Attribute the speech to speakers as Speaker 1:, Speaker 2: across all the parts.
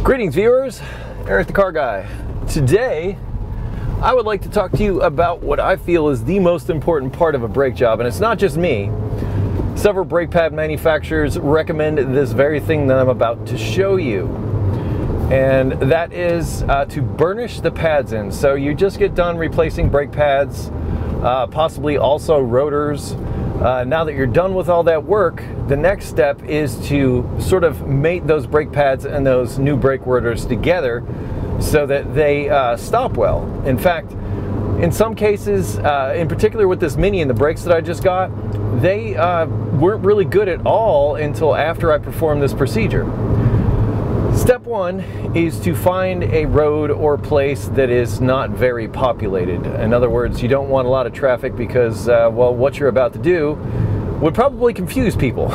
Speaker 1: Greetings viewers, Eric the Car Guy. Today, I would like to talk to you about what I feel is the most important part of a brake job, and it's not just me. Several brake pad manufacturers recommend this very thing that I'm about to show you. And that is to burnish the pads in. So you just get done replacing brake pads, possibly also rotors. Now that you're done with all that work, the next step is to sort of mate those brake pads and those new brake rotors together so that they stop well. In fact, in some cases, in particular with this Mini and the brakes that I just got, they weren't really good at all until after I performed this procedure. Step one is to find a road or place that is not very populated. In other words, you don't want a lot of traffic because, well, what you're about to do would probably confuse people.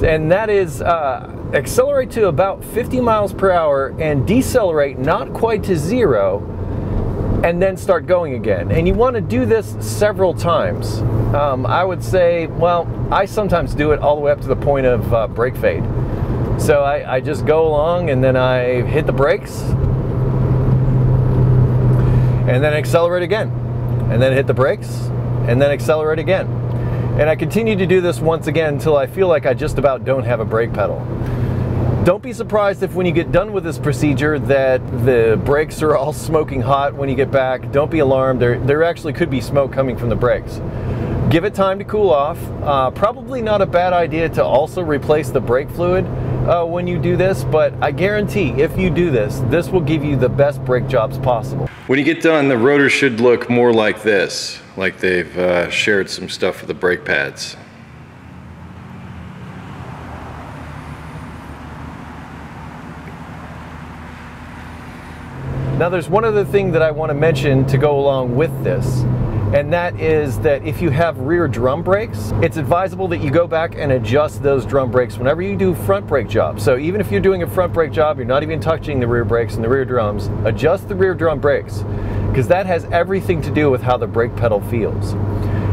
Speaker 1: And that is accelerate to about 50 miles per hour and decelerate not quite to zero, and then start going again. And you want to do this several times. I would say, well, I sometimes do it all the way up to the point of brake fade. So I just go along and then I hit the brakes and then accelerate again, and then hit the brakes and then accelerate again. And I continue to do this once again until I feel like I just about don't have a brake pedal. Don't be surprised if when you get done with this procedure that the brakes are all smoking hot when you get back. Don't be alarmed, there actually could be smoke coming from the brakes. Give it time to cool off. Probably not a bad idea to also replace the brake fluid when you do this, but I guarantee if you do this, this will give you the best brake jobs possible. When you get done, the rotor should look more like this, like they've shared some stuff with the brake pads. Now there's one other thing that I want to mention to go along with this, and that is that if you have rear drum brakes, it's advisable that you go back and adjust those drum brakes whenever you do front brake jobs. So even if you're doing a front brake job, you're not even touching the rear brakes and the rear drums, adjust the rear drum brakes, because that has everything to do with how the brake pedal feels.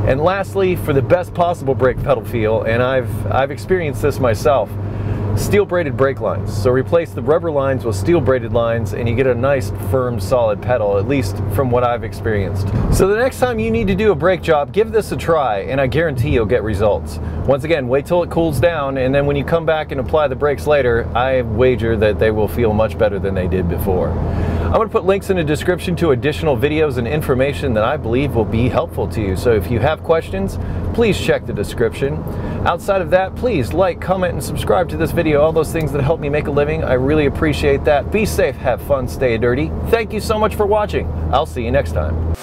Speaker 1: And lastly, for the best possible brake pedal feel, and I've experienced this myself, steel braided brake lines. So replace the rubber lines with steel braided lines and you get a nice firm solid pedal, at least from what I've experienced. So the next time you need to do a brake job, give this a try and I guarantee you'll get results. Once again, wait till it cools down, and then when you come back and apply the brakes later, I wager that they will feel much better than they did before. I'm going to put links in the description to additional videos and information that I believe will be helpful to you. So if you have questions, please check the description. Outside of that, please like, comment, and subscribe to this video. All those things that help me make a living. I really appreciate that. Be safe, have fun, stay dirty. Thank you so much for watching. I'll see you next time.